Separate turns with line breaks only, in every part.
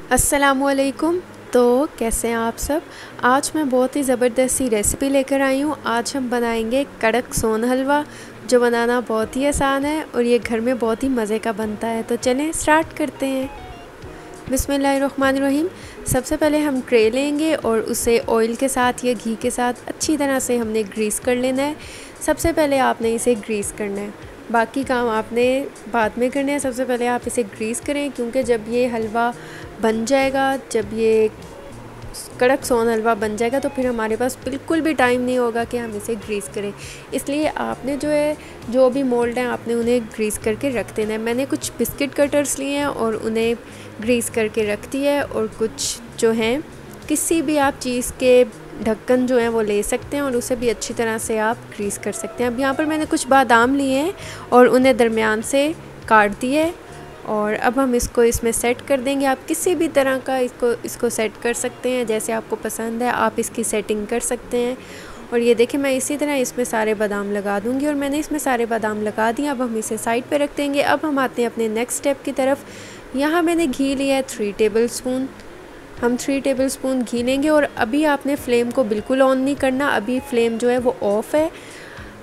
अस्सलामुअलैकुम। तो कैसे हैं आप सब। आज मैं बहुत ही ज़बरदस्त सी रेसिपी लेकर आई हूँ। आज हम बनाएंगे कड़क सोन हलवा, जो बनाना बहुत ही आसान है और ये घर में बहुत ही मज़े का बनता है। तो चलें स्टार्ट करते हैं। बिस्मिल्लाहिर्रहमानिर्रहीम। सबसे पहले हम ट्रे लेंगे और उसे ऑयल के साथ या घी के साथ अच्छी तरह से हमने ग्रीस कर लेना है। सबसे पहले आपने इसे ग्रीस करना है, बाकी काम आपने बाद में करने हैं। सबसे पहले आप इसे ग्रीस करें, क्योंकि जब ये हलवा बन जाएगा, जब ये कड़क सोन हलवा बन जाएगा तो फिर हमारे पास बिल्कुल भी टाइम नहीं होगा कि हम इसे ग्रीस करें। इसलिए आपने जो भी मोल्ड हैं आपने उन्हें ग्रीस करके रख देना है। मैंने कुछ बिस्किट कटर्स लिए हैं और उन्हें ग्रीस करके रख दिया है, और कुछ जो हैं किसी भी आप चीज़ के ढक्कन जो हैं वो ले सकते हैं और उसे भी अच्छी तरह से आप ग्रीस कर सकते हैं। अब यहाँ पर मैंने कुछ बादाम लिए हैं और उन्हें दरमियान से काट दिए, और अब हम इसको इसमें सेट कर देंगे। आप किसी भी तरह का इसको सेट कर सकते हैं, जैसे आपको पसंद है आप इसकी सेटिंग कर सकते हैं। और ये देखिए मैं इसी तरह इसमें सारे बादाम लगा दूंगी, और मैंने इसमें सारे बादाम लगा दिए। अब हम इसे साइड पे रख देंगे। अब हम आते हैं अपने नेक्स्ट स्टेप की तरफ। यहाँ मैंने घी लिया है 3 टेबल स्पून। हम 3 टेबल स्पून घी लेंगे, और अभी आपने फ्लेम को बिल्कुल ऑन नहीं करना, अभी फ्लेम जो है वो ऑफ़ है।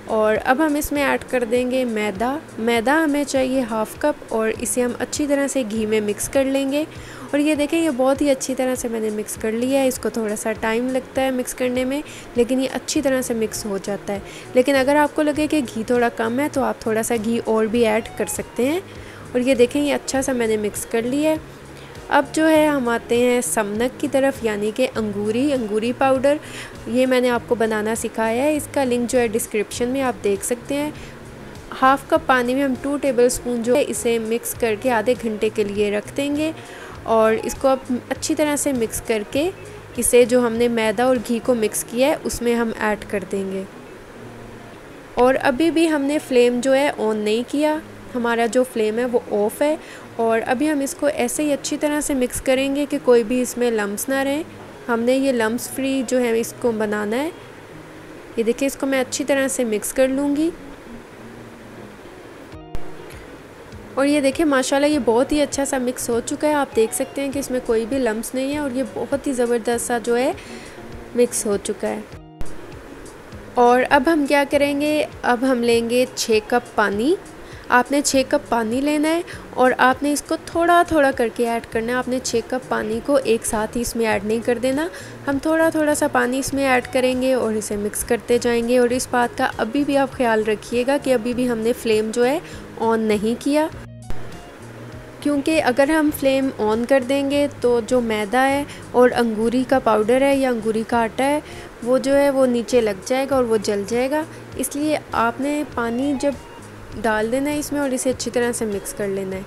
और अब हम इसमें ऐड कर देंगे मैदा हमें चाहिए 1/2 कप, और इसे हम अच्छी तरह से घी में मिक्स कर लेंगे। और ये देखें ये बहुत ही अच्छी तरह से मैंने मिक्स कर लिया है। इसको थोड़ा सा टाइम लगता है मिक्स करने में, लेकिन ये अच्छी तरह से मिक्स हो जाता है। लेकिन अगर आपको लगे कि घी थोड़ा कम है तो आप थोड़ा सा घी और भी ऐड कर सकते हैं। और ये देखें ये अच्छा सा मैंने मिक्स कर लिया है। अब जो है हम आते हैं समनक की तरफ, यानी कि अंगूरी पाउडर। ये मैंने आपको बनाना सिखाया है, इसका लिंक जो है डिस्क्रिप्शन में आप देख सकते हैं। 1/2 कप पानी में हम 2 टेबल स्पून जो है इसे मिक्स करके आधे घंटे के लिए रख देंगे। और इसको अब अच्छी तरह से मिक्स करके इसे जो हमने मैदा और घी को मिक्स किया है उसमें हम ऐड कर देंगे। और अभी भी हमने फ्लेम जो है ऑन नहीं किया, हमारा जो फ्लेम है वो ऑफ़ है। और अभी हम इसको ऐसे ही अच्छी तरह से मिक्स करेंगे कि कोई भी इसमें लम्स ना रहें। हमने ये लम्स फ्री जो है इसको बनाना है। ये देखिए इसको मैं अच्छी तरह से मिक्स कर लूँगी। और ये देखिए माशाल्लाह ये बहुत ही अच्छा सा मिक्स हो चुका है। आप देख सकते हैं कि इसमें कोई भी लम्स नहीं है, और ये बहुत ही ज़बरदस्त सा जो है मिक्स हो चुका है। और अब हम क्या करेंगे, अब हम लेंगे 6 कप पानी। आपने 6 कप पानी लेना है और आपने इसको थोड़ा थोड़ा करके ऐड करना है। आपने 6 कप पानी को एक साथ ही इसमें ऐड नहीं कर देना। हम थोड़ा थोड़ा सा पानी इसमें ऐड करेंगे और इसे मिक्स करते जाएंगे। और इस बात का अभी भी आप ख्याल रखिएगा कि अभी भी हमने फ्लेम जो है ऑन नहीं किया, क्योंकि अगर हम फ्लेम ऑन कर देंगे तो जो मैदा है और अंगूरी का पाउडर है या अंगूरी का आटा है वो जो है वो नीचे लग जाएगा और वो जल जाएगा। इसलिए आपने पानी जब डाल देना है इसमें और इसे अच्छी तरह से मिक्स कर लेना है।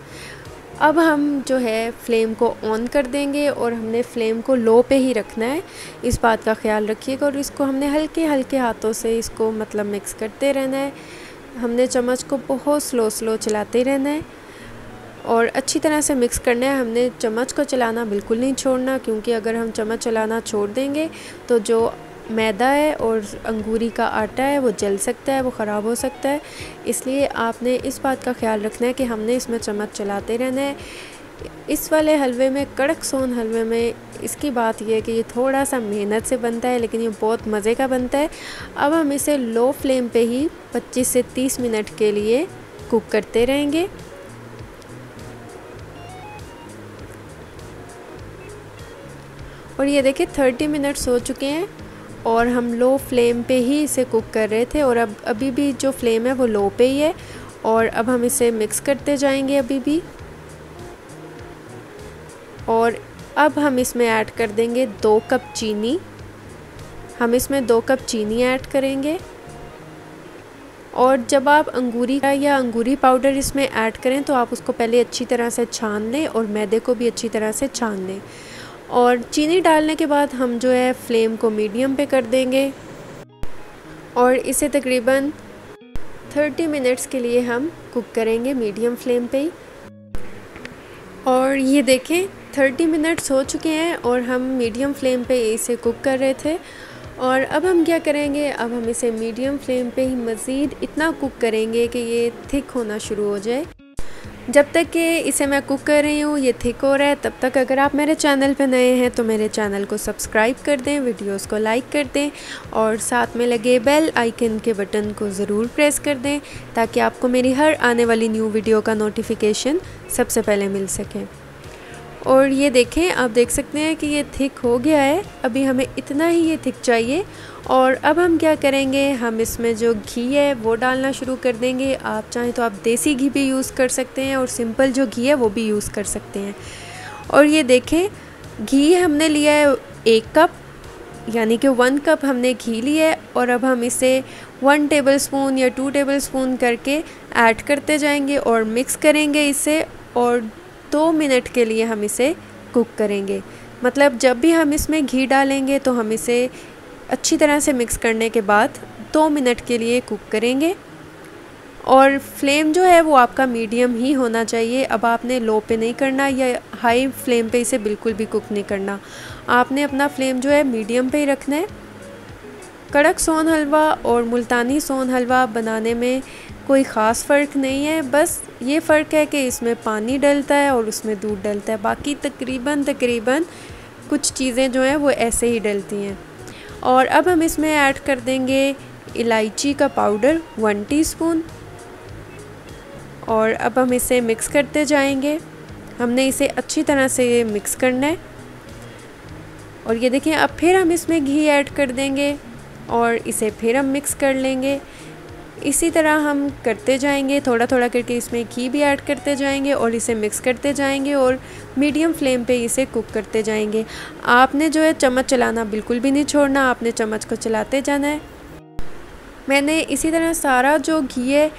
अब हम जो है फ्लेम को ऑन कर देंगे, और हमने फ्लेम को लो पे ही रखना है, इस बात का ख्याल रखिएगा। और इसको हमने हल्के हल्के हाथों से इसको मतलब मिक्स करते रहना है। हमने चम्मच को बहुत स्लो चलाते रहना है और अच्छी तरह से मिक्स करना है। हमने चम्मच को चलाना बिल्कुल नहीं छोड़ना, क्योंकि अगर हम चम्मच चलाना छोड़ देंगे तो जो मैदा है और अंगूरी का आटा है वो जल सकता है, वो ख़राब हो सकता है। इसलिए आपने इस बात का ख्याल रखना है कि हमने इसमें चम्मच चलाते रहना है। इस वाले हलवे में, कड़क सोन हलवे में, इसकी बात यह है कि ये थोड़ा सा मेहनत से बनता है, लेकिन ये बहुत मज़े का बनता है। अब हम इसे लो फ्लेम पे ही 25 से 30 मिनट के लिए कुक करते रहेंगे। और ये देखिए 30 मिनट्स हो चुके हैं और हम लो फ्लेम पे ही इसे कुक कर रहे थे, और अब अभी भी जो फ्लेम है वो लो पे ही है। और अब हम इसे मिक्स करते जाएंगे अभी भी। और अब हम इसमें ऐड कर देंगे 2 कप चीनी। हम इसमें 2 कप चीनी ऐड करेंगे। और जब आप अंगूरी का या अंगूरी पाउडर इसमें ऐड करें तो आप उसको पहले अच्छी तरह से छान लें और मैदे को भी अच्छी तरह से छान लें। और चीनी डालने के बाद हम जो है फ्लेम को मीडियम पे कर देंगे और इसे तकरीबन 30 मिनट्स के लिए हम कुक करेंगे मीडियम फ्लेम पे ही। और ये देखें 30 मिनट्स हो चुके हैं और हम मीडियम फ्लेम पे इसे कुक कर रहे थे। और अब हम क्या करेंगे, अब हम इसे मीडियम फ्लेम पे ही मज़ीद इतना कुक करेंगे कि ये थिक होना शुरू हो जाए। जब तक कि इसे मैं कुक कर रही हूँ, ये थिक हो रहा है, तब तक अगर आप मेरे चैनल पे नए हैं तो मेरे चैनल को सब्सक्राइब कर दें, वीडियोस को लाइक कर दें और साथ में लगे बेल आइकन के बटन को ज़रूर प्रेस कर दें ताकि आपको मेरी हर आने वाली न्यू वीडियो का नोटिफिकेशन सबसे पहले मिल सके। और ये देखें, आप देख सकते हैं कि ये थिक हो गया है। अभी हमें इतना ही ये थिक चाहिए। और अब हम क्या करेंगे, हम इसमें जो घी है वो डालना शुरू कर देंगे। आप चाहें तो आप देसी घी भी यूज़ कर सकते हैं और सिंपल जो घी है वो भी यूज़ कर सकते हैं। और ये देखें, घी हमने लिया है 1 कप, यानी कि 1 कप हमने घी लिया है। और अब हम इसे 1 टेबलस्पून या 2 टेबलस्पून करके ऐड करते जाएंगे और मिक्स करेंगे इसे। और 2 मिनट के लिए हम इसे कुक करेंगे। मतलब जब भी हम इसमें घी डालेंगे तो हम इसे अच्छी तरह से मिक्स करने के बाद 2 मिनट के लिए कुक करेंगे। और फ्लेम जो है वो आपका मीडियम ही होना चाहिए। अब आपने लो पे नहीं करना या हाई फ्लेम पे इसे बिल्कुल भी कुक नहीं करना। आपने अपना फ्लेम जो है मीडियम पे ही रखना है। कड़क सोन हलवा और मुल्तानी सोन हलवा बनाने में कोई ख़ास फ़र्क नहीं है, बस ये फ़र्क है कि इसमें पानी डलता है और उसमें दूध डलता है। बाकी तकरीबन कुछ चीज़ें जो हैं वो ऐसे ही डलती हैं। और अब हम इसमें ऐड कर देंगे इलायची का पाउडर 1 टीस्पून। और अब हम इसे मिक्स करते जाएंगे। हमने इसे अच्छी तरह से मिक्स करना है। और ये देखें, अब फिर हम इसमें घी ऐड कर देंगे और इसे फिर हम मिक्स कर लेंगे। इसी तरह हम करते जाएंगे, थोड़ा थोड़ा करके इसमें घी भी ऐड करते जाएंगे और इसे मिक्स करते जाएंगे और मीडियम फ्लेम पे इसे कुक करते जाएंगे। आपने जो है चम्मच चलाना बिल्कुल भी नहीं छोड़ना, आपने चम्मच को चलाते जाना है। मैंने इसी तरह सारा जो घी है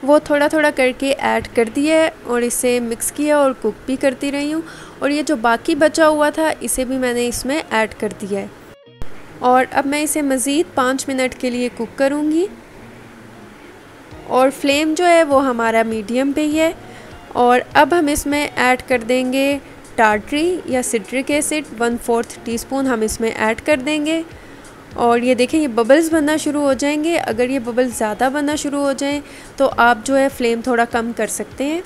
वो थोड़ा थोड़ा करके ऐड कर दिया है और इसे मिक्स किया और कुक भी करती रही हूँ। और ये जो बाकी बचा हुआ था इसे भी मैंने इसमें ऐड कर दिया है। और अब मैं इसे मज़ीद 5 मिनट के लिए कुक करूँगी। और फ्लेम जो है वो हमारा मीडियम पे ही है। और अब हम इसमें ऐड कर देंगे टार्टरी या सिट्रिक एसिड 1/4 टीस्पून हम इसमें ऐड कर देंगे। और ये देखें, ये बबल्स बनना शुरू हो जाएंगे। अगर ये बबल्स ज़्यादा बनना शुरू हो जाएं तो आप जो है फ्लेम थोड़ा कम कर सकते हैं।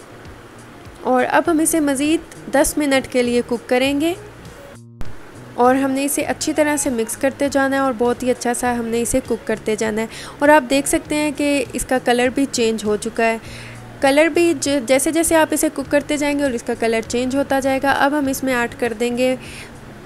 और अब हम इसे मज़ीद 10 मिनट के लिए कुक करेंगे। और हमने इसे अच्छी तरह से मिक्स करते जाना है और बहुत ही अच्छा सा हमने इसे कुक करते जाना है। और आप देख सकते हैं कि इसका कलर भी चेंज हो चुका है। कलर भी जैसे जैसे आप इसे कुक करते जाएंगे और इसका कलर चेंज होता जाएगा। अब हम इसमें ऐड कर देंगे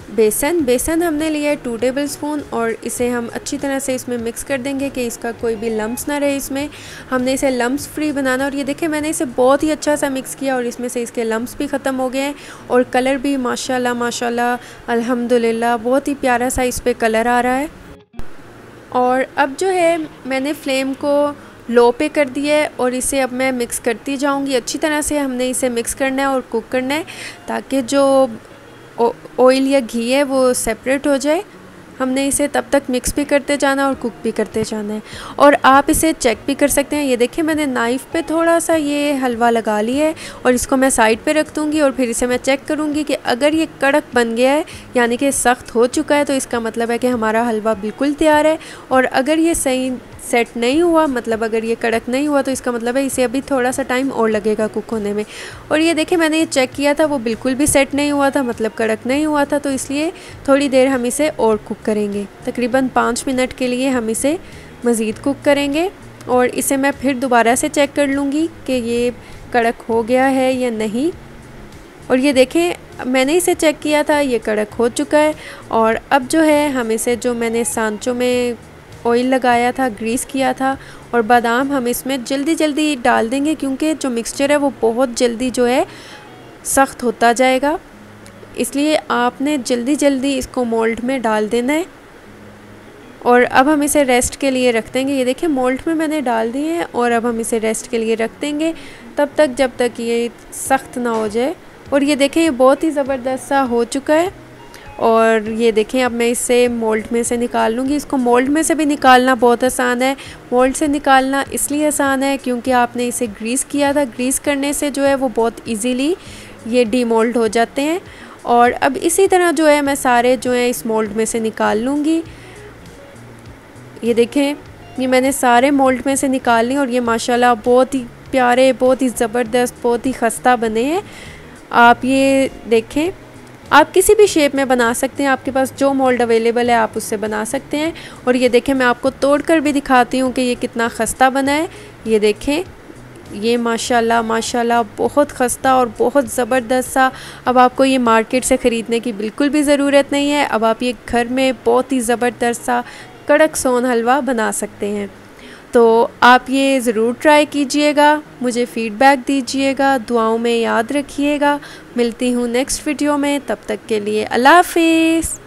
बेसन हमने लिया है 2 टेबलस्पून और इसे हम अच्छी तरह से इसमें मिक्स कर देंगे कि इसका कोई भी लम्स ना रहे। इसमें हमने इसे लम्स फ्री बनाना। और ये देखें, मैंने इसे बहुत ही अच्छा सा मिक्स किया और इसमें से इसके लम्स भी ख़त्म हो गए हैं और कलर भी माशाल्लाह अल्हम्दुलिल्लाह बहुत ही प्यारा सा इस पर कलर आ रहा है। और अब जो है मैंने फ्लेम को लो पे कर दिया है और इसे अब मैं मिक्स करती जाऊँगी। अच्छी तरह से हमने इसे मिक्स करना है और कुक करना है ताकि जो ऑयल या घी है वो सेपरेट हो जाए। हमने इसे तब तक मिक्स भी करते जाना और कुक भी करते जाना है। और आप इसे चेक भी कर सकते हैं। ये देखिए, मैंने नाइफ़ पे थोड़ा सा ये हलवा लगा लिया है और इसको मैं साइड पे रख दूँगी और फिर इसे मैं चेक करूँगी कि अगर ये कड़क बन गया है यानी कि सख्त हो चुका है तो इसका मतलब है कि हमारा हलवा बिल्कुल तैयार है। और अगर ये सही सेट नहीं हुआ, मतलब अगर ये कड़क नहीं हुआ तो इसका मतलब है इसे अभी थोड़ा सा टाइम और लगेगा कुक होने में। और ये देखें, मैंने ये चेक किया था, वो बिल्कुल भी सेट नहीं हुआ था, मतलब कड़क नहीं हुआ था। तो इसलिए थोड़ी देर हम इसे और कुक करेंगे। तकरीबन 5 मिनट के लिए हम इसे मज़ीद कुक करेंगे। और इसे मैं फिर दोबारा से चेक कर लूँगी कि ये कड़क हो गया है या नहीं। और ये देखें, मैंने इसे चेक किया था, ये कड़क हो चुका है। और अब जो है हम इसे, जो मैंने सांचों में ऑयल लगाया था, ग्रीस किया था, और बादाम हम इसमें जल्दी डाल देंगे क्योंकि जो मिक्सचर है वो बहुत जल्दी जो है सख्त होता जाएगा। इसलिए आपने जल्दी इसको मोल्ड में डाल देना है। और अब हम इसे रेस्ट के लिए रख देंगे। ये देखिए, मोल्ड में मैंने डाल दिए हैं और अब हम इसे रेस्ट के लिए रख देंगे तब तक जब तक ये सख्त ना हो जाए। और ये देखें, ये बहुत ही ज़बरदस्त सा हो चुका है। और ये देखें, अब मैं इसे मोल्ड में से निकाल लूँगी। इसको मोल्ड में से भी निकालना बहुत आसान है। मोल्ड से निकालना इसलिए आसान है क्योंकि आपने इसे ग्रीस किया था। ग्रीस करने से जो है वो बहुत इजीली ये डीमोल्ड हो जाते हैं। और अब इसी तरह जो है मैं सारे जो है इस मोल्ड में से निकाल लूँगी। ये देखें, ये मैंने सारे मोल्ड में से निकाल ली और ये माशाल्लाह बहुत ही प्यारे, बहुत ही ज़बरदस्त, बहुत ही खस्ता बने हैं। आप ये देखें, आप किसी भी शेप में बना सकते हैं, आपके पास जो मोल्ड अवेलेबल है आप उससे बना सकते हैं। और ये देखें, मैं आपको तोड़ कर भी दिखाती हूँ कि ये कितना खस्ता बना है। ये देखें, ये माशाल्लाह माशाल्लाह बहुत खस्ता और बहुत ज़बरदस्त सा। अब आपको ये मार्केट से ख़रीदने की बिल्कुल भी ज़रूरत नहीं है। अब आप ये घर में बहुत ही ज़बरदस्त सा कड़क सोन हलवा बना सकते हैं। तो आप ये ज़रूर ट्राई कीजिएगा, मुझे फ़ीडबैक दीजिएगा, दुआओं में याद रखिएगा। मिलती हूँ नेक्स्ट वीडियो में, तब तक के लिए अल्लाह हाफ़िज़।